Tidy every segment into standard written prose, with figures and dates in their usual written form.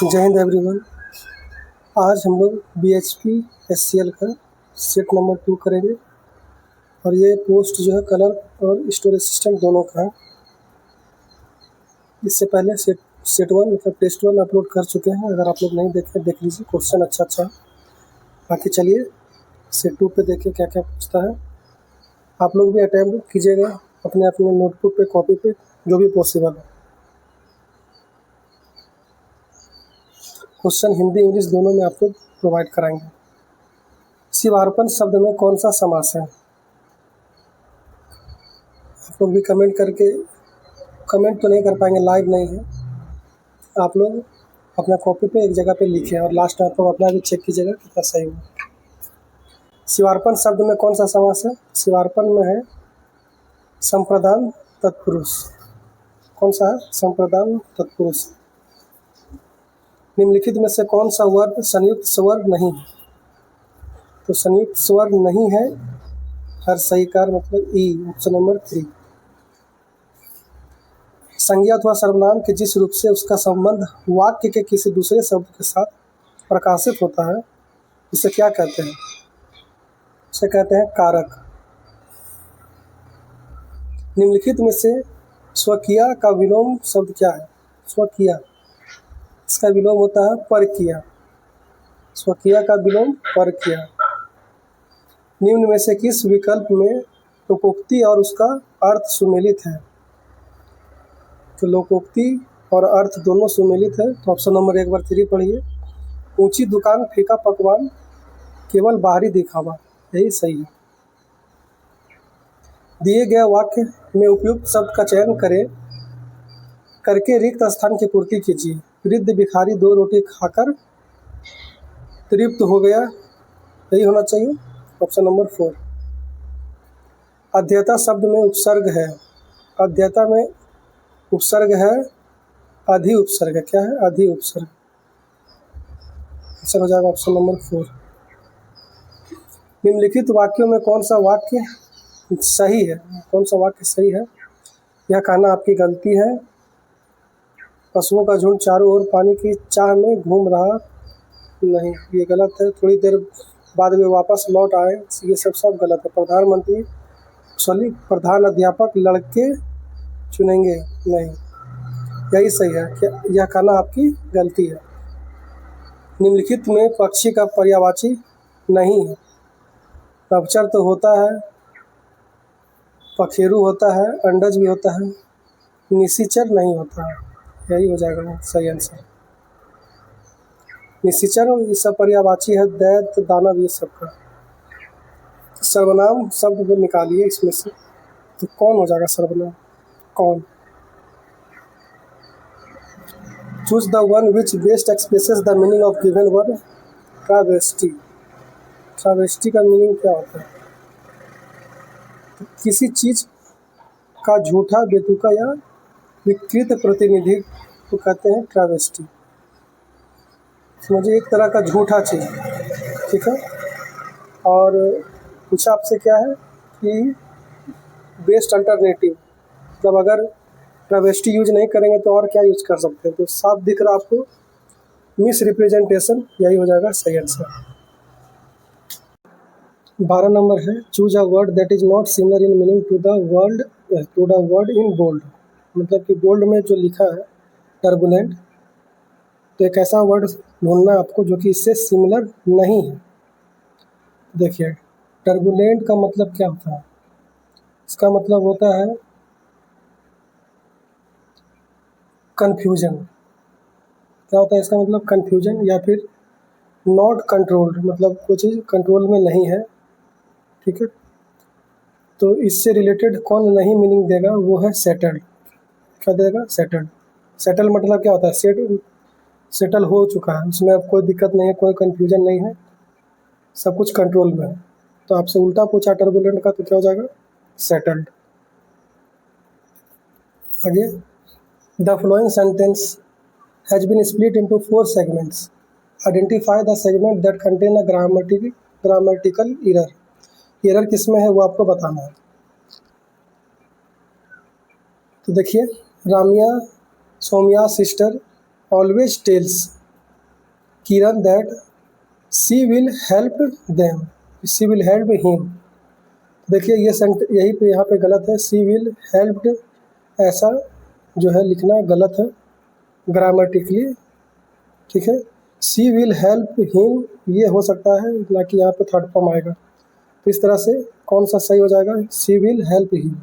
जय हिंद एवरीवन। आज हम लोग BHP SCL का सेट नंबर 2 करेंगे और ये पोस्ट जो है कलर और स्टोरेज सिस्टम दोनों का है। इससे पहले सेट 1 मतलब टेस्ट 1 अपलोड कर चुके हैं। अगर आप लोग नहीं देखे देख लीजिए, क्वेश्चन अच्छा है। बाकी चलिए सेट 2 पे देखिए क्या क्या पूछता है। आप लोग भी अटैम्प्ट कीजिएगा अपने अपने नोटबुक पे, कॉपी पे, जो भी पॉसिबल है। क्वेश्चन हिंदी इंग्लिश दोनों में आपको प्रोवाइड कराएंगे। शिवार्पण शब्द में कौन सा समास है? आप लोग भी कमेंट करके, कमेंट तो नहीं कर पाएंगे, लाइव नहीं है। आप लोग अपना कॉपी पे एक जगह पे लिखें और लास्ट में आप लोग अपना भी चेक कीजिएगा कितना सही हुआ। शिवार्पण शब्द में कौन सा समास है? शिवार्पण में है संप्रदान तत्पुरुष। कौन सा है? संप्रदान तत्पुरुष। निम्नलिखित में से कौन सा वर्ण संयुक्त स्वर नहीं है? तो संयुक्त स्वर नहीं है हर सही कार मतलब ई, ऑप्शन नंबर 3। संज्ञा अथवा सर्वनाम के जिस रूप से उसका संबंध वाक्य के किसी दूसरे शब्द के साथ प्रकाशित होता है, इसे क्या कहते हैं? इसे कहते हैं कारक। निम्नलिखित में से स्वकीय का विलोम शब्द क्या है? स्वकीय, इसका विलोम होता है परकीय। स्वकीय का विलोम परकीय। निम्न में से किस विकल्प में लोकोक्ति और उसका अर्थ सुमेलित है? तो लोकोक्ति और अर्थ दोनों सुमेलित है, तो ऑप्शन नंबर 1 बार 3 पढ़िए। ऊंची दुकान, फीका पकवान, केवल बाहरी दिखावा, यही सही है। दिए गए वाक्य में उपयुक्त शब्द का चयन करके रिक्त स्थान की पूर्ति कीजिए। वृद्ध भिखारी 2 रोटी खाकर तृप्त हो गया, यही होना चाहिए, ऑप्शन नंबर 4। अध्येता शब्द में उपसर्ग है। अध्येता में उपसर्ग है अधि उपसर्ग। क्या है? अधि उपसर्ग। आंसर हो जाएगा ऑप्शन नंबर 4। निम्नलिखित वाक्यों में कौन सा वाक्य सही है? कौन सा वाक्य सही है? यह कहना आपकी गलती है, पशुओं का झुंड चारों ओर पानी की चाह में घूम रहा नहीं, ये गलत है। थोड़ी देर बाद वे वापस लौट आए, ये सब गलत है। प्रधान अध्यापक लड़के चुनेंगे नहीं, यही सही है। यह कहना आपकी गलती है। निम्नलिखित में पक्षी का पर्यायवाची नहीं है। नभचर तो होता है, पखेरु होता है, अंडज भी होता है, निशिचर नहीं होता है, यही हो जाएगा सही आंसर। निशिचर ये सब पर्यायवाची है, दैत्य, दानव, ये सब का। सर्वनाम शब्द को निकालिए इसमें से, तो कौन हो जाएगा सर्वनाम? कौन? Choose the one which best expresses the meaning of given word. Travesty. Travesty का मीनिंग क्या होता है? तो किसी चीज का झूठा, बेतुका या विकृत प्रतिनिधि को कहते हैं ट्रावेस्टी। समझिए एक तरह का झूठा चीज, ठीक है। और पूछा आपसे क्या है कि बेस्ट अल्टरनेटिव, मतलब अगर ट्रावेस्टी यूज नहीं करेंगे तो और क्या यूज कर सकते हैं? तो साफ दिख रहा आपको मिस रिप्रेजेंटेशन, यही हो जाएगा सही आंसर। 12 नंबर है choose a word that is not similar in meaning to the word in bold. मतलब कि बोल्ड में जो लिखा है टर्बुलेंट, तो एक ऐसा वर्ड ढूंढना आपको जो कि इससे सिमिलर नहीं है। देखिए टर्बुलेंट का मतलब क्या होता है? इसका मतलब होता है कन्फ्यूजन। क्या होता है इसका मतलब? कन्फ्यूजन, या फिर नॉट कंट्रोल्ड, मतलब कोई चीज़ कंट्रोल में नहीं है, ठीक है। तो इससे रिलेटेड कौन नहीं मीनिंग देगा? वो है सेटल्ड। क्या देगा? सेटल्ड। सेटल मतलब क्या होता है? सेटल हो चुका है, उसमें अब कोई दिक्कत नहीं है, कोई कन्फ्यूजन नहीं है, सब कुछ कंट्रोल में है। तो आपसे उल्टा पूछा टर्बुलेंट का, तो क्या हो जाएगा? सेटल्ड। आगे, the following sentence has been split into 4 segments. Identify the segment that contain a grammatical error. Error किसमें है वो आपको बताना है। तो देखिए, Ramya Saumya sister always tells Kiran that she will help them, she will help him. देखिए ये यही पे यहाँ पे गलत है, शी विल हेल्प्ड ऐसा जो है लिखना गलत है ग्रामेटिकली, ठीक है। शी विल हेल्प हिम ये हो सकता है, ना कि यहाँ पे थर्ड फॉर्म आएगा। तो इस तरह से कौन सा सही हो जाएगा, शी विल हेल्प हिम,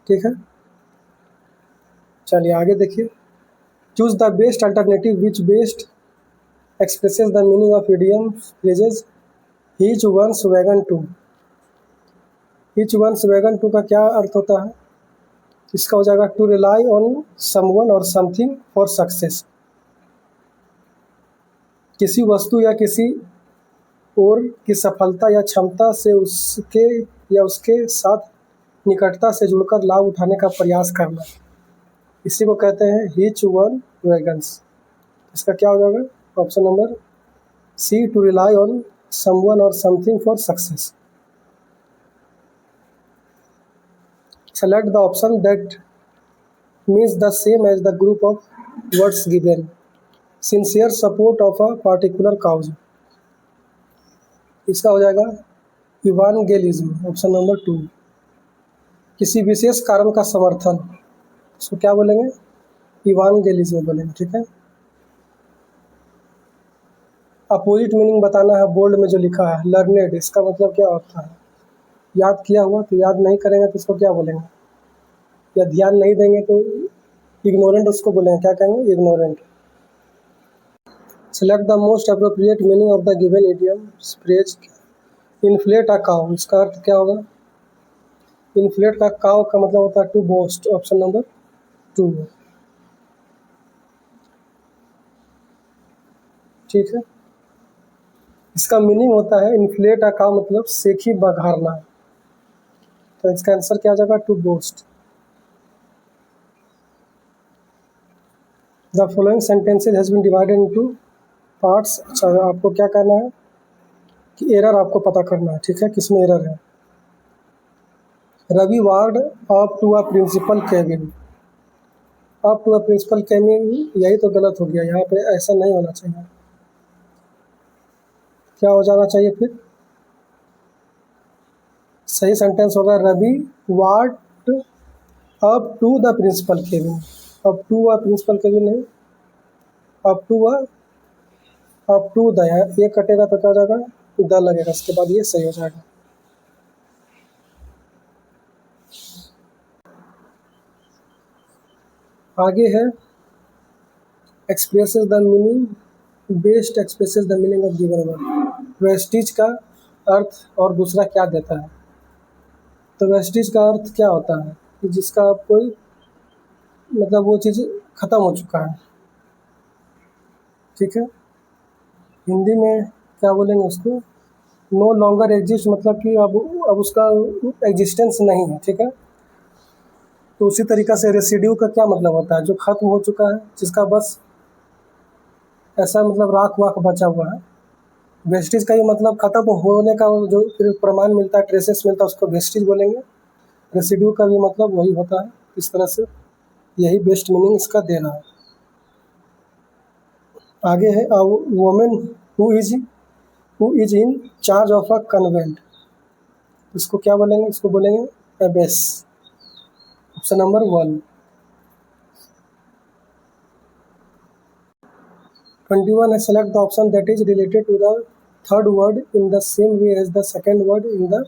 ठीक है। चलिए आगे देखिए, choose the best alternative which best expresses the meaning of idiom phrases hitch one's wagon to. Hitch one's wagon to का क्या अर्थ होता है, इसका हो जाएगा टू रिलाई ऑन समवन और समथिंग फॉर सक्सेस। किसी वस्तु या किसी और की सफलता या क्षमता से उसके या उसके साथ निकटता से जुड़कर लाभ उठाने का प्रयास करना, इसी को कहते हैं ईच वन वैगन्स। इसका क्या हो जाएगा, option number C, to rely on someone और something for success. Select the option that means the same as the group of words given. Sincere support of a particular cause, इसका हो जाएगा इवांगेलिज्म, option number 2। किसी विशेष कारण का समर्थन, इसको क्या बोलेंगे, इवांगेलिज्म बोलेंगे, ठीक है। अपोजिट मीनिंग बताना है, बोल्ड में जो लिखा है लर्नेड, इसका मतलब क्या होता है, याद किया हुआ, तो याद नहीं करेंगे तो इसको क्या बोलेंगे, या ध्यान नहीं देंगे तो इग्नोरेंट उसको बोलेंगे, क्या कहेंगे, ignorant. Select the most appropriate meaning of the given idiom phrase. Inflate a cow, इसका अर्थ क्या होगा, इन्फ्लेट का काउ का मतलब होता है टू बोस्ट, ऑप्शन नंबर 2, ठीक है। इसका मीनिंग होता है इन्फ्लेट अ काउ मतलब सेखी बघारना, तो इसका आंसर क्या आ जाएगा, to boast. The following sentences has been divided into parts. अच्छा आपको क्या करना है कि एरर आपको पता करना है, ठीक है, किसमें एरर है। Ravi ward up to a principal cabin, up to a principal cabin, यही तो गलत हो गया, यहाँ पे ऐसा नहीं होना चाहिए, क्या हो जाना चाहिए फिर, सही सेंटेंस होगा Ravi ward up to the principal cabin, up to a principal cabin नहीं, up to a, up to the, यहाँ ये कटेगा तो क्या हो जाएगा, द लगेगा, इसके बाद ये सही हो जाएगा। आगे है expresses the meaning, best expresses the meaning of given word. Vestige का अर्थ और दूसरा क्या देता है, तो वेस्टिज का अर्थ क्या होता है कि जिसका अब कोई मतलब वो चीज़ ख़त्म हो चुका है, ठीक है। हिंदी में क्या बोलेंगे उसको, नो लॉन्गर एग्जिस्ट, मतलब कि अब उसका एग्जिस्टेंस नहीं है, ठीक है। तो उसी तरीक़ा से रेसिड्यू का क्या मतलब होता है, जो ख़त्म हो चुका है, जिसका बस ऐसा मतलब राख वाख बचा हुआ है। वेस्टिज का ही मतलब ख़त्म होने का जो फिर प्रमाण मिलता है, ट्रेसेस मिलता है, उसको वेस्टिज बोलेंगे। रेसिड्यू का भी मतलब वही होता है, इस तरह से यही बेस्ट मीनिंग इसका देना है। आगे है a women who is in charge of a convent, इसको क्या बोलेंगे, इसको बोलेंगे एबेस, ऑप्शन नंबर 1। 21 है select the option that is related to the third word in the same way as the second word in the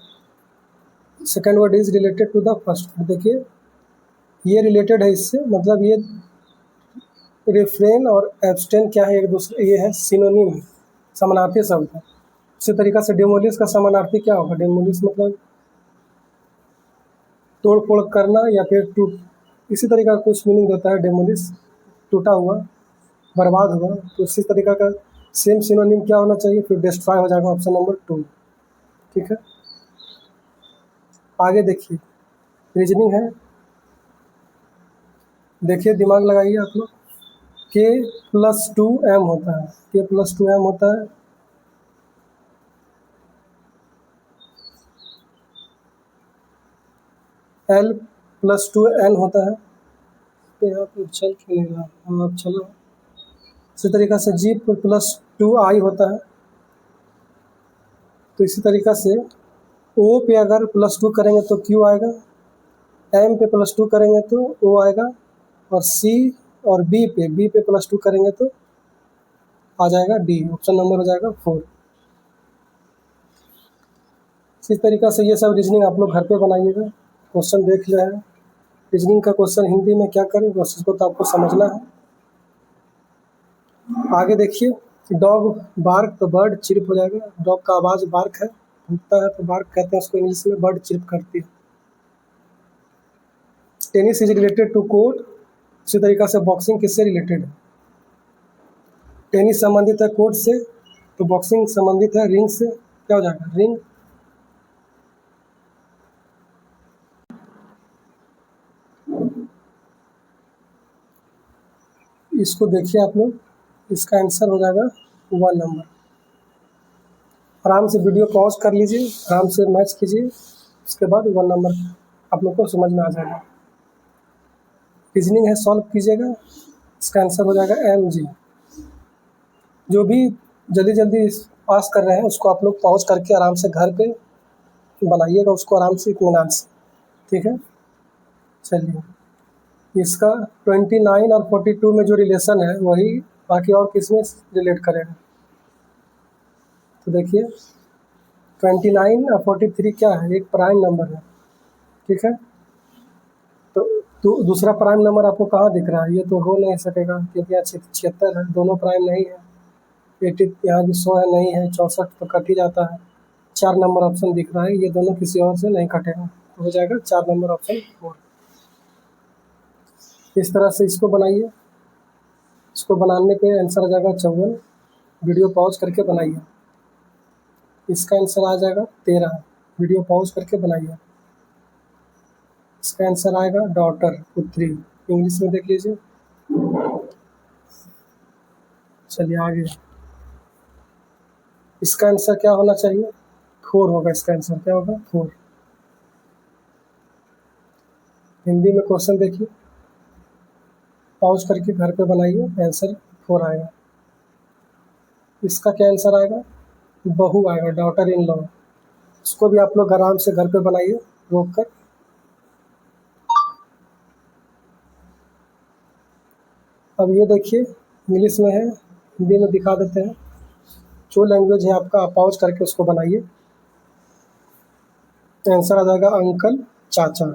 second word is related to the first. देखिए ये related है इससे, मतलब ये refrain और abstain क्या है एक दूसरे, ये है सिनोनिम, समानार्थी शब्द है। इसी तरीक़ा से डेमोलिश का समानार्थी क्या होगा, डेमोलिश मतलब तोड़ फोड़ करना या फिर टूट, इसी तरीका का कुछ मीनिंग देता है डेमोलिश, टूटा हुआ, बर्बाद हुआ। तो इसी तरीका का सेम सिनोनिम क्या होना चाहिए, फिर डिस्ट्रॉय हो जाएगा, ऑप्शन नंबर 2, ठीक है। आगे देखिए रीजनिंग है, देखिए दिमाग लगाइए आप लोग। K+2M होता है, K+2M होता है, L+2N होता है। तो यहाँ पर चल क्यों नहीं रहा, हाँ अब चलो। इसी तरीक़े से G प्लस 2I होता है। तो इसी तरीक़ा से O पे अगर +2 करेंगे तो Q आएगा, M पे +2 करेंगे तो O आएगा, और C और B पे +2 करेंगे तो आ जाएगा D। ऑप्शन नंबर हो जाएगा 4। इसी तरीक़ा से ये सब रीजनिंग आप लोग घर पे बनाइएगा। क्वेश्चन देख लिया है, रीजनिंग का क्वेश्चन हिंदी में क्या करें, बस इसको तो आपको समझना है। आगे देखिए, डॉग बार्क तो बर्ड चिर्प हो जाएगा। डॉग का आवाज़ बार्क है, भूकता है तो बार्क कहते हैं उसको, इंग्लिश में बर्ड चिर्प करती है। Tennis is related to court, इसी तरीक़ा से बॉक्सिंग किससे रिलेटेड है? टेनिस संबंधित है कोर्ट से, तो बॉक्सिंग संबंधित है रिंग से। क्या हो जाएगा? रिंग। इसको देखिए आप लोग, इसका आंसर हो जाएगा 1 नंबर। आराम से वीडियो पॉज कर लीजिए, आराम से मैच कीजिए, उसके बाद 1 नंबर आप लोग को समझ में आ जाएगा। रीजनिंग है, सॉल्व कीजिएगा, इसका आंसर हो जाएगा MG। जो भी जल्दी जल्दी पास कर रहे हैं उसको आप लोग पॉज करके आराम से घर पे बनाइएगा उसको, आराम से, इत्मीनान से। ठीक है, चलिए। इसका 29 और 42 में जो रिलेशन है वही बाकी और किस में रिलेट करेगा? तो देखिए 29 और 43 क्या है? एक प्राइम नंबर है। ठीक है, तो दूसरा प्राइम नंबर आपको कहाँ दिख रहा है? ये तो हो नहीं सकेगा क्योंकि यहाँ 76 है, दोनों प्राइम नहीं है। 80 यहाँ भी 100 है, नहीं है। 64 तो कट ही जाता है। 4 नंबर ऑप्शन दिख रहा है, ये दोनों किसी और से नहीं कटेगा, तो हो जाएगा 4 नंबर ऑप्शन 4। इस तरह से इसको बनाइए, इसको बनाने पे आंसर आ जाएगा 54। वीडियो पॉज करके बनाइए, इसका आंसर आ जाएगा 13। वीडियो पॉज करके बनाइए, इसका आंसर आएगा डॉटर, पुत्री। इंग्लिश में देख लीजिए। चलिए आगे, इसका आंसर क्या होना चाहिए? 4 होगा। इसका आंसर क्या होगा? 4। हिंदी में क्वेश्चन देखिए, पॉज करके घर पे बनाइए, आंसर 4 आएगा। इसका क्या आंसर आएगा? बहू आएगा, डॉटर इन लॉ। इसको भी आप लोग आराम से घर पे बनाइए रोक कर। अब ये देखिए, इंग्लिश में है, हिंदी में दिखा देते हैं। जो लैंग्वेज है आपका, आप पॉज करके उसको बनाइए, आंसर आ जाएगा अंकल, चाचा।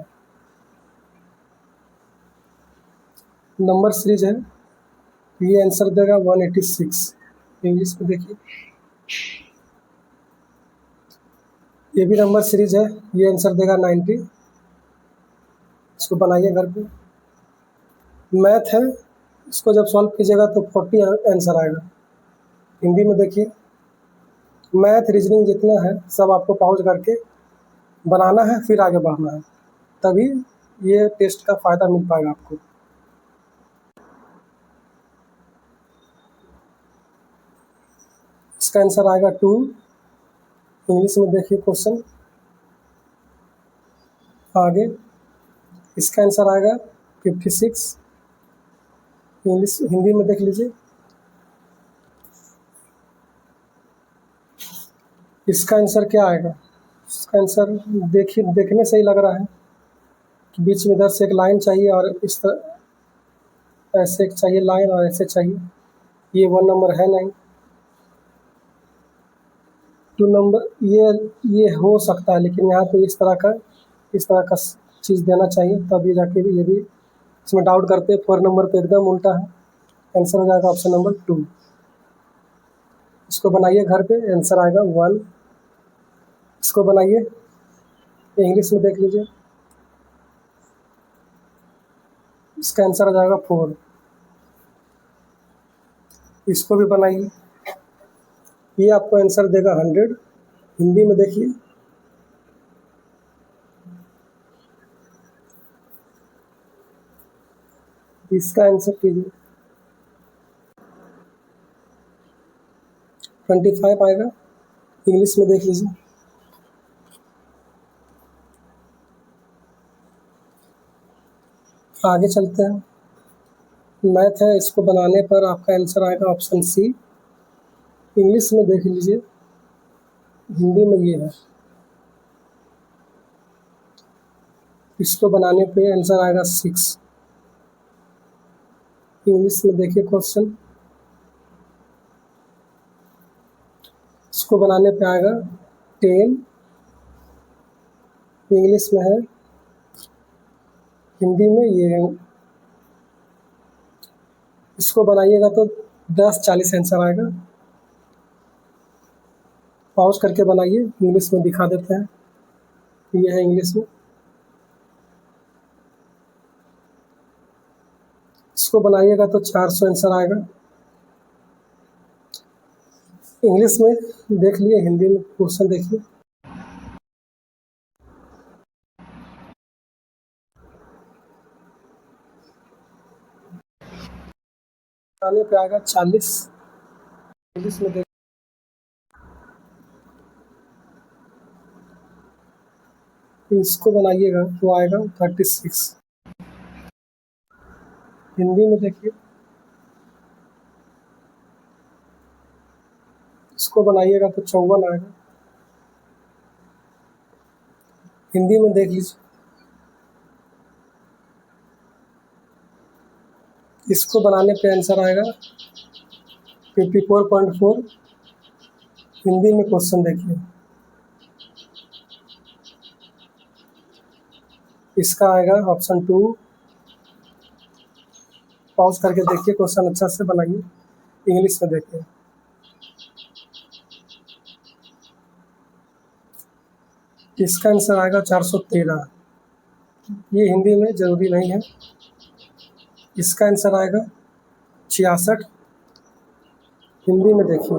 नंबर सीरीज है, ये आंसर देगा 186। इंग्लिश में देखिए, ये भी नंबर सीरीज है, ये आंसर देगा 90। इसको बनाइए घर पे। मैथ है, इसको जब सॉल्व कीजिएगा तो 40 आंसर आएगा। हिंदी में देखिए, मैथ रीजनिंग जितना है सब आपको पॉज करके बनाना है, फिर आगे बढ़ना है, तभी ये टेस्ट का फ़ायदा मिल पाएगा आपको। इसका आंसर आएगा 2। इंग्लिश में देखिए क्वेश्चन आगे, इसका आंसर आएगा 56। इंग्लिश, हिंदी में देख लीजिए, इसका आंसर क्या आएगा? इसका आंसर देखिए, देखने से ही लग रहा है कि बीच में इधर से एक लाइन चाहिए और इस तरह ऐसे एक चाहिए लाइन और ऐसे चाहिए। ये 1 नंबर है नहीं, 2 नंबर ये हो सकता है, लेकिन यहाँ पे इस तरह का चीज़ देना चाहिए, तब ये जाके भी, ये भी इसमें डाउट करते हैं। 4 नंबर पे एकदम उल्टा है, आंसर हो जाएगा ऑप्शन नंबर 2। इसको बनाइए घर पे, आंसर आएगा 1। इसको बनाइए, इंग्लिश में देख लीजिए, इसका आंसर आ जाएगा 4। इसको भी बनाइए, ये आपको आंसर देगा 100। हिंदी में देखिए, इसका आंसर कीजिए, 25 आएगा। इंग्लिश में देख लीजिए, आगे चलते हैं। मैथ है, इसको बनाने पर आपका आंसर आएगा ऑप्शन सी। इंग्लिश में देख लीजिए, हिंदी में ये है, इसको बनाने पे आंसर आएगा 6। इंग्लिश में देखिए क्वेश्चन, इसको बनाने पे आएगा 10। इंग्लिश में है, हिंदी में ये है, इसको बनाइएगा तो 10:40 आंसर आएगा। पॉज करके बनाइए, इंग्लिश में दिखा देते हैं, ये है इंग्लिश में। इसको बनाइएगा तो 400 आंसर आएगा। इंग्लिश में देख लिए, हिंदी में क्वेश्चन देखिए। आने पे आएगा 40। इंग्लिश में देख, इसको बनाइएगा तो आएगा 36। हिंदी में देखिए, इसको बनाइएगा तो 54 आएगा। हिंदी में देख लीजिए, इसको बनाने पे आंसर आएगा 54.4। हिंदी में क्वेश्चन देखिए, इसका आएगा ऑप्शन 2। पॉज करके देखिए, क्वेश्चन अच्छा से बनाइए। इंग्लिश में देखिए, इसका आंसर आएगा 413। ये हिंदी में ज़रूरी नहीं है। इसका आंसर आएगा 66। हिंदी में देखिए,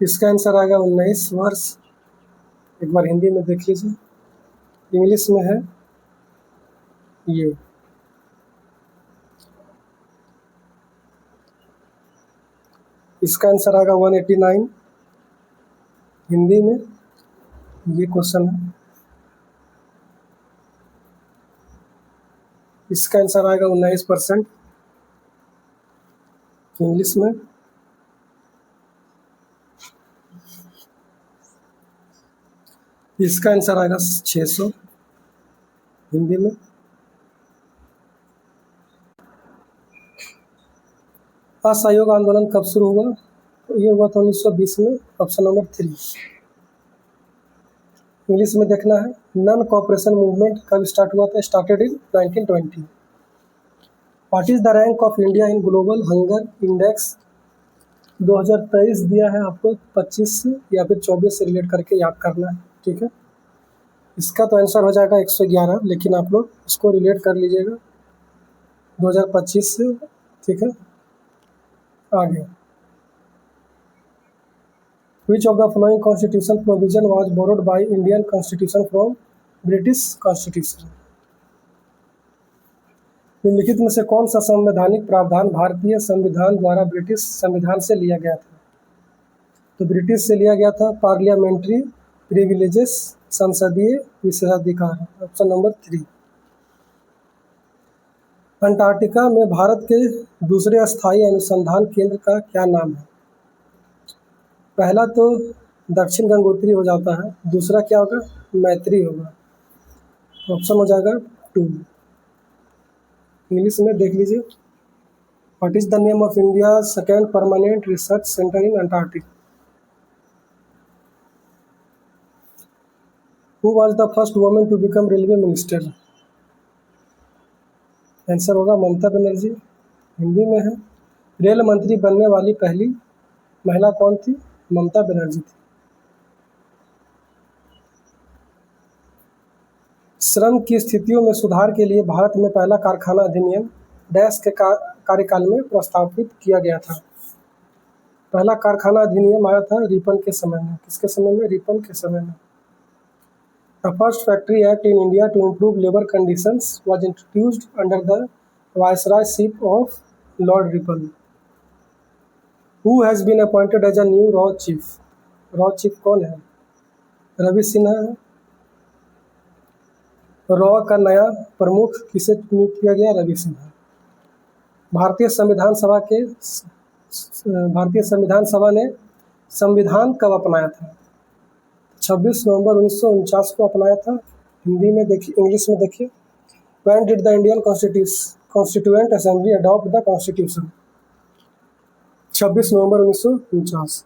इसका आंसर आएगा 19 वर्ष। एक बार हिंदी में देख लीजिए। इंग्लिश में है ये, इसका आंसर आएगा 189। हिंदी में ये क्वेश्चन है, इसका आंसर आएगा 19%। इंग्लिश में इसका आंसर आएगा 600। हिंदी में असहयोग आंदोलन कब शुरू हुआ? तो ये हुआ था 1920 में, ऑप्शन नंबर 3। इंग्लिश में देखना है, नॉन कॉपरेशन मूवमेंट कब स्टार्ट हुआ था? Started in 1920। What is the rank of India in global hunger index? 2023 दिया है आपको, 25 से या फिर 24 से रिलेट करके याद करना है, ठीक है। इसका तो आंसर हो जाएगा 111, लेकिन आप लोग इसको रिलेट कर लीजिएगा 2025 से, ठीक है। आगे, विच of the following constitution provision was borrowed by Indian constitution from British constitution? निम्नलिखित में से कौन सा संवैधानिक प्रावधान भारतीय संविधान द्वारा ब्रिटिश संविधान से लिया गया था? तो ब्रिटिश से लिया गया था पार्लियामेंट्री प्रिविलेजेस, संसदीय विशेषाधिकार, ऑप्शन नंबर 3। अंटार्कटिका में भारत के दूसरे स्थायी अनुसंधान केंद्र का क्या नाम है? पहला तो दक्षिण गंगोत्री हो जाता है, दूसरा क्या होगा? मैत्री होगा, ऑप्शन हो जाएगा 2। इंग्लिश में देख लीजिए, what is the name of India second permanent research centre in Antarctic? Who was the first woman to become railway minister? Answer होगा ममता बनर्जी। हिंदी में है, रेल मंत्री बनने वाली पहली महिला कौन थी? ममता बनर्जी थी। श्रम की स्थितियों में सुधार के लिए भारत में पहला कारखाना अधिनियम डैश के कार्यकाल में प्रस्तावित किया गया था। पहला कारखाना अधिनियम आया था रिपन के समय में। किसके समय में? रिपन के समय में। The first factory act in India to improve labour conditions was introduced under the वायसरायशिप of Lord Ripon. Who has been appointed as a new raw chief? Raw chief कौन है? रवि सिन्हा है। रॉ का नया प्रमुख किसे नियुक्त किया गया? रवि सिन्हा। भारतीय संविधान सभा ने संविधान कब अपनाया था? 26 नवंबर 1949 को अपनाया था। हिंदी में देखिए, इंग्लिश में देखिए, When did the Indian Constituent Assembly adopt the Constitution? 26 November 1949।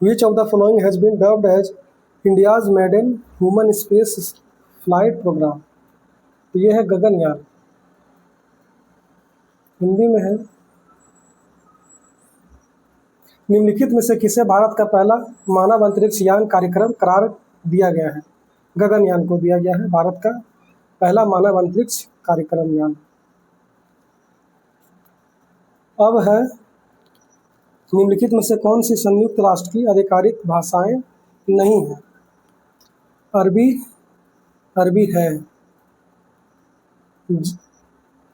Which of the following has been dubbed as India's maiden human space flight program? ये है गगनयान। हिंदी में है, निम्नलिखित में से किसे भारत का पहला मानव अंतरिक्ष यान कार्यक्रम करार दिया गया है? गगनयान को दिया गया है भारत का पहला मानव अंतरिक्ष कार्यक्रम यान। अब है, निम्नलिखित में से कौन सी संयुक्त राष्ट्र की आधिकारिक भाषाएं नहीं हैं? अरबी है।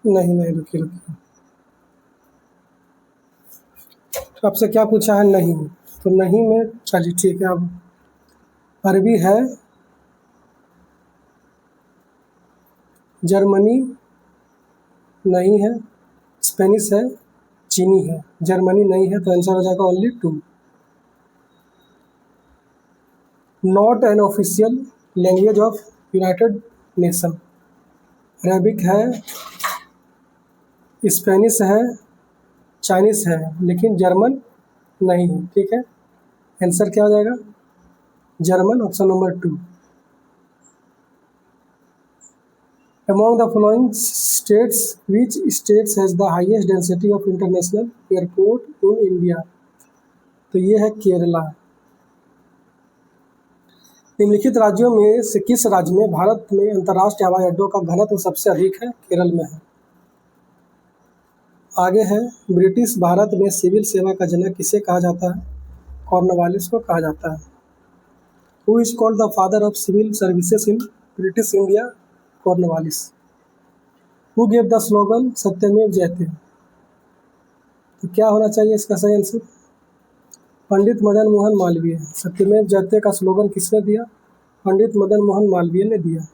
नहीं, रुकिए। आपसे क्या पूछा है? नहीं, तो नहीं में चलिए ठीक है। अब अरबी है, जर्मनी नहीं है, स्पेनिश है, चीनी है। जर्मनी नहीं है, तो आंसर हो जाएगा only 2। Not an official language of United nation. Arabic है, स्पेनिश है, चाइनीस है, लेकिन जर्मन नहीं है। ठीक है, आंसर क्या हो जाएगा? German, option number 2। Among the following states, which states has the highest density of international airport in India? तो ये है केरला। निम्नलिखित राज्यों में से किस राज्य में भारत में अंतर्राष्ट्रीय हवाई अड्डों का घनत्व सबसे अधिक है? केरल में है। आगे है, ब्रिटिश भारत में सिविल सेवा का जनक किसे कहा जाता है? कॉर्नवालिस को कहा जाता है। Who is called the father of civil services in British India? Cornwallis. Who gave the slogan सत्यमेव जयते? तो क्या होना चाहिए इसका सही आंसर? पंडित मदन मोहन मालवीय। सत्यमेव जयते का स्लोगन किसने दिया? पंडित मदन मोहन मालवीय ने दिया।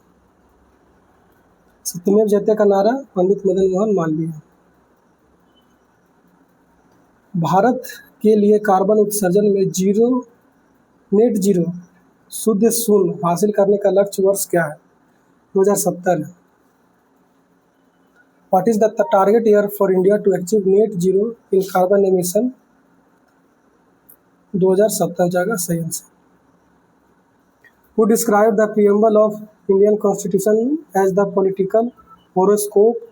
सत्यमेव जयते का नारा पंडित मदन मोहन मालवीय। भारत के लिए कार्बन उत्सर्जन में नेट जीरो शुद्ध शून्य हासिल करने का लक्ष्य वर्ष क्या है? 2070। What is the target year for India to achieve net zero in carbon emission? 2070 जाएगा सही answer. Who described the preamble of Indian Constitution as the political horoscope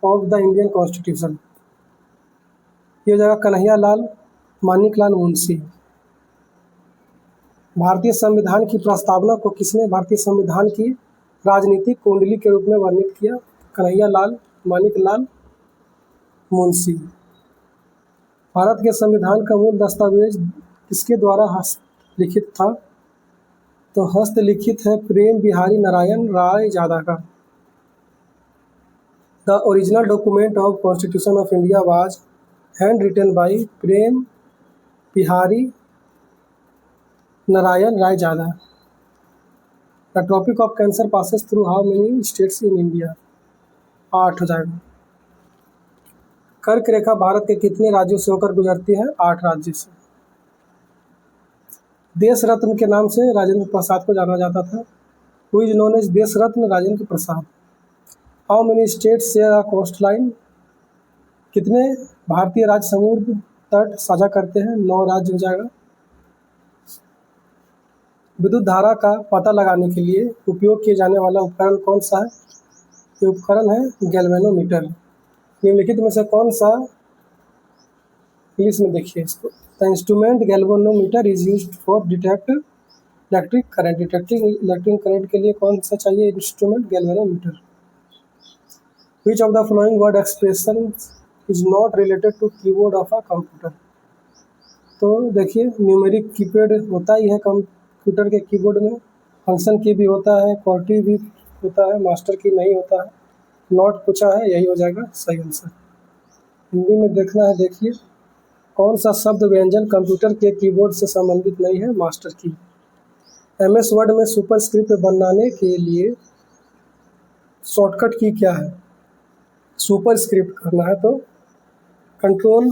of the Indian Constitution? ये हो जाएगा कन्हैया लाल मानिकलाल मुंशी। भारतीय संविधान की प्रस्तावना को किसने भारतीय संविधान की राजनीतिक कुंडली के रूप में वर्णित किया? कन्हैया लाल मानिकलाल मुंशी। भारत के संविधान का मूल दस्तावेज किसके द्वारा हस्तलिखित था? तो हस्तलिखित है प्रेम बिहारी नारायण राय जादा का। The original document of constitution of India was hand written by Prem Behari Narayan Raizada. The tropic of cancer passes through how many states in India? 8 हो जाएगा। कर्क रेखा भारत के कितने राज्यों से होकर गुजरती है? 8 राज्य से। देश रत्न के नाम से राजेंद्र प्रसाद को जाना जाता था। Who is known as Desh Ratna Rajendra Prasad. How many states share a coastline? कितने भारतीय राज्य समुद्र तट साझा करते हैं? 9 राज्य हो जाएगा। विद्युत धारा का पता लगाने के लिए उपयोग किए जाने वाला उपकरण कौन सा है? ये उपकरण है गैल्वेनोमीटर। निम्नलिखित में से कौन सा, इंग्लिश में देखिए इसको, the instrument galvanometer is used for detect electric current. Electric current के लिए कौन सा चाहिए instrument? Galvanometer. Which of the following word expression is not related to keyboard of a computer? तो देखिए, न्यूमेरिक कीपैड होता ही है कंप्यूटर के कीबोर्ड में, फंक्शन की भी होता है, क्वार्टी भी होता है, मास्टर की नहीं होता है। नॉट पूछा है, यही हो जाएगा सही आंसर। हिंदी में देखना है, देखिए कौन सा शब्द व्यंजन कंप्यूटर के कीबोर्ड से संबंधित नहीं है? मास्टर की। MS वर्ड में सुपरस्क्रिप्ट बनाने के लिए शॉर्टकट की क्या है? सुपरस्क्रिप्ट करना है तो control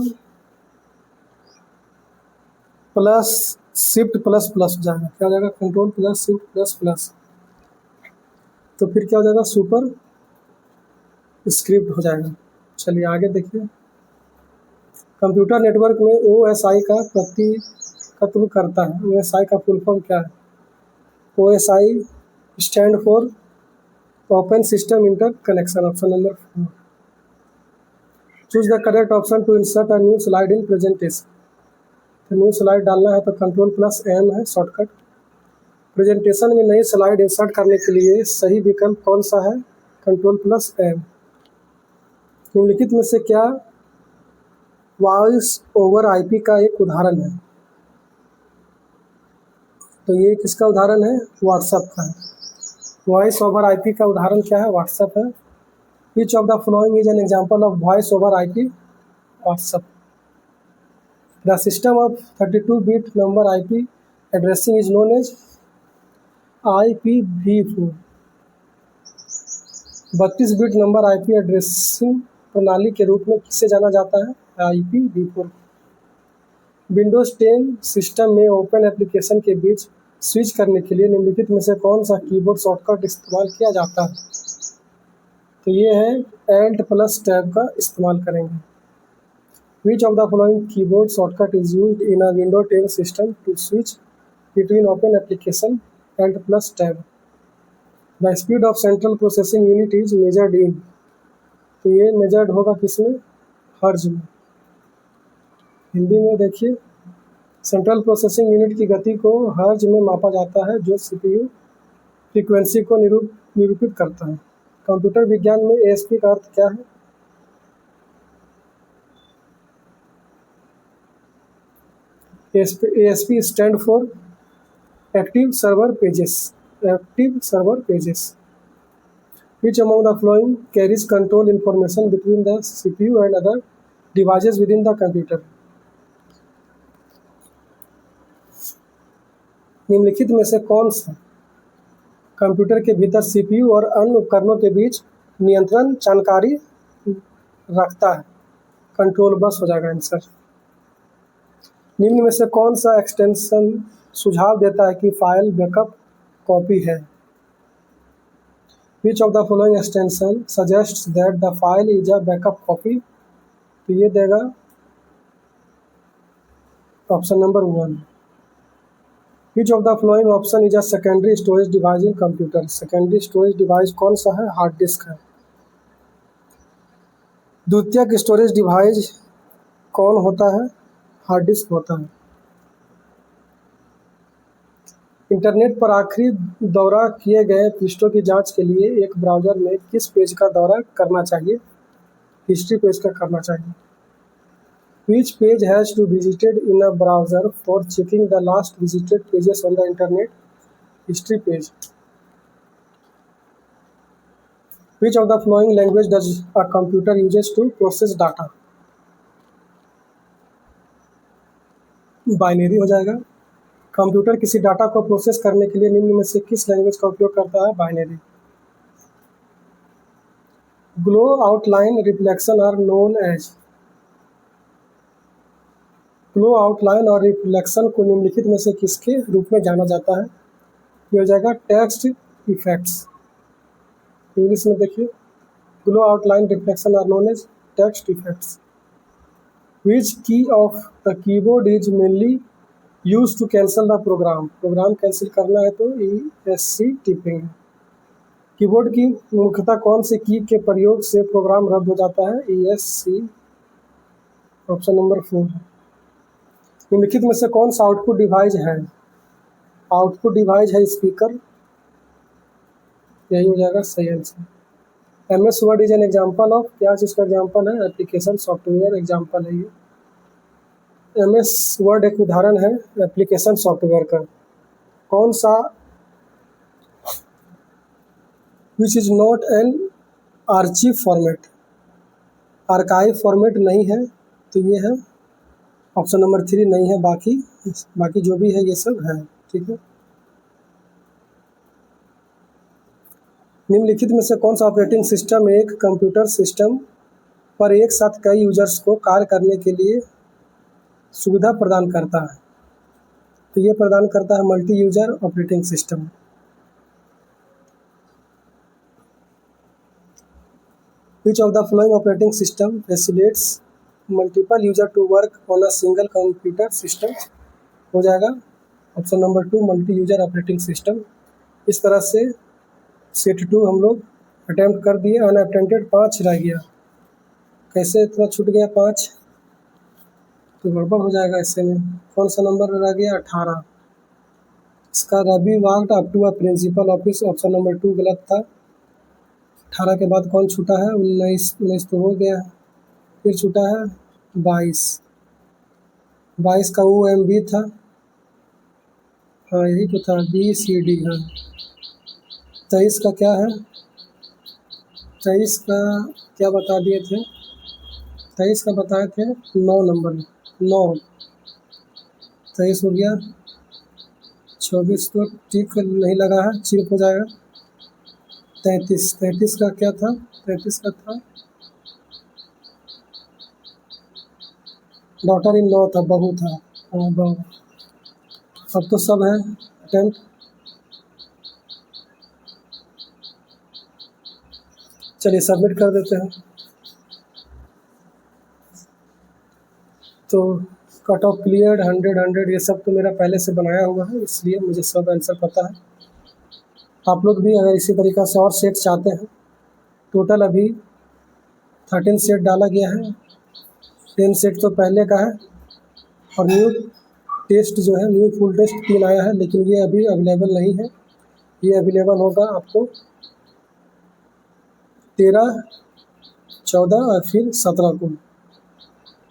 plus shift plus plus हो जाएगा। क्या हो जाएगा? Control plus shift plus plus, तो फिर क्या हो जाएगा? सुपर स्क्रिप्ट हो जाएगा। चलिए आगे देखिए। कंप्यूटर नेटवर्क में OSI का प्रतिनिधित्व करता है। OSI का फुल फॉर्म क्या है? OSI stand for open system interconnection. Option number 4। Choose the correct option to insert a new slide in presentation. तो न्यू स्लाइड डालना है तो कंट्रोल प्लस M है शॉर्टकट। प्रेजेंटेशन में नई स्लाइड इंसर्ट करने के लिए सही विकल्प कौन सा है? Control plus M। निम्नलिखित में से क्या वॉइस ओवर IP का एक उदाहरण है? तो ये किसका उदाहरण है? व्हाट्सएप का है। वॉइस ओवर IP का उदाहरण क्या है? व्हाट्सएप है। Which of the following is an example of voice over IP? WhatsApp. The system of 32-bit number IP addressing is known as IPv4. 32-बिट नंबर IP एड्रेसिंग प्रणाली के रूप में किसे जाना जाता है? IPv4। विंडोज 10 सिस्टम में ओपन एप्लीकेशन के बीच स्विच करने के लिए निम्नलिखित में से कौन सा कीबोर्ड शॉर्टकट इस्तेमाल किया जाता है? तो ये है Alt प्लस टैब का इस्तेमाल करेंगे। Which of the following keyboard shortcut is used in a Windows 10 system to switch between open application? Alt plus tab. The speed of central processing unit is measured in. तो ये measured होगा किसमें? हर्ज में। हिंदी में देखिए, सेंट्रल प्रोसेसिंग यूनिट की गति को हर्ज में मापा जाता है जो CPU फ्रीक्वेंसी को निरूपित करता है। कंप्यूटर विज्ञान में ASP का अर्थ क्या है? ASP stand for active server pages. Active server pages. Which among the following carries control information between the CPU and other devices within the computer? निम्नलिखित में से कौन सा कंप्यूटर के भीतर CPU और अन्य उपकरणों के बीच नियंत्रण जानकारी रखता है? कंट्रोल बस हो जाएगा आंसर। निम्न में से कौन सा एक्सटेंशन सुझाव देता है कि फाइल बैकअप कॉपी है? Which of the following extension suggests that the file is a backup copy? तो ये देगा option number 1। Which of the following option is a secondary storage device in computer? Secondary storage device कौन सा है? Hard disk है। द्वितीयक storage device कौन होता है? हार्ड डिस्क होता है। इंटरनेट पर आखिरी दौरा किए गए पृष्ठों की जांच के लिए एक ब्राउज़र में किस पेज का दौरा करना चाहिए? हिस्ट्री पेज का करना चाहिए। Which page has to be visited in a browser for checking the last visited pages on the internet? History page. Which of the following language does a computer uses to process data? Binary हो जाएगा। Computer किसी data को process करने के लिए निम्न में से किस लैंग्वेज का उपयोग करता है? Binary. Glow, outline, reflection are known as. Glow, outline और रिफ्लेक्शन को निम्नलिखित में से किसके रूप में जाना जाता है? ये हो जाएगा टेक्स्ट इफेक्ट्स। इंग्लिश में देखिए, glow, outline, reflection are known as text effects. Which key of the keyboard is mainly used to cancel the program? Program cancel करना है तो ESC टिपिंग। कीबोर्ड की मुख्यतः कौन सी की के प्रयोग से प्रोग्राम रद्द हो जाता है? ESC। Option number 4। निम्नलिखित में से कौन सा आउटपुट डिवाइस है? आउटपुट डिवाइस है स्पीकर। यही हो जाएगा सही answer. MS word is an example of, क्या चीज़ का एग्जाम्पल है? एप्लीकेशन सॉफ्टवेयर एग्जाम्पल है ये। MS वर्ड एक उदाहरण है एप्लीकेशन सॉफ्टवेयर का। कौन सा which is not an archive format? Archive format नहीं है तो ये है ऑप्शन नंबर 3 नहीं है। बाकी जो भी है ये सब है। ठीक है। निम्नलिखित में से कौन सा ऑपरेटिंग सिस्टम एक कंप्यूटर सिस्टम पर एक साथ कई यूजर्स को कार्य करने के लिए सुविधा प्रदान करता है? तो ये प्रदान करता है multi user operating system. Which of the following operating system facilitates multiple user to work on a single computer system? हो जाएगा option number 2 multi user operating system. इस तरह से सेट 2 हम लोग अटैम्प्ट कर दिए, अनअटेम्प्टेड 5 रह गया। कैसे इतना छूट गया 5? तो गड़बड़ हो जाएगा इससे में। कौन सा नंबर रह गया? 18। इसका Ravi worked up to a principal office, option number 2 गलत था। 18 के बाद कौन छूटा है? 19 तो हो गया। फिर छूटा है 22। 22 का OMB था। हाँ यही तो था, BCD। हाँ 23 का क्या है? 23 का क्या बता दिए थे? 23 का बताए थे 9 नंबर, 9। 23 हो गया। 24 तो ठीक नहीं लगा है, चिप हो जाएगा। 33 का क्या था? 33 का था डॉटर इन लॉ था, बहू था। हाँ बहू। अब तो सब है अटेम्प्ट। चलिए सबमिट कर देते हैं। तो कट ऑफ क्लियर 100 ये सब तो मेरा पहले से बनाया हुआ है, इसलिए मुझे सब आंसर पता है। आप लोग भी अगर इसी तरीक़ा से और सेट चाहते हैं, टोटल अभी 13 सेट डाला गया है। 10 सेट तो पहले का है और न्यू टेस्ट जो है, न्यू फुल टेस्ट 3 आया है, लेकिन ये अभी अवेलेबल नहीं है। ये अवेलेबल होगा आपको 13, 14 और फिर 17 को।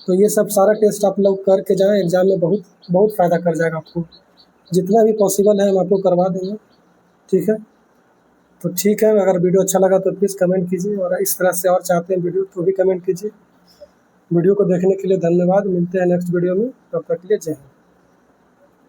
तो ये सब सारा टेस्ट आप लोग करके जाएं, एग्ज़ाम में बहुत फ़ायदा कर जाएगा आपको। जितना भी पॉसिबल है हम आपको करवा देंगे, ठीक है। तो ठीक है, अगर वीडियो अच्छा लगा तो प्लीज़ कमेंट कीजिए, और इस तरह से और चाहते हैं वीडियो तो भी कमेंट कीजिए। वीडियो को देखने के लिए धन्यवाद। मिलते हैं नेक्स्ट वीडियो में, तब तक के लिए जय हिंद।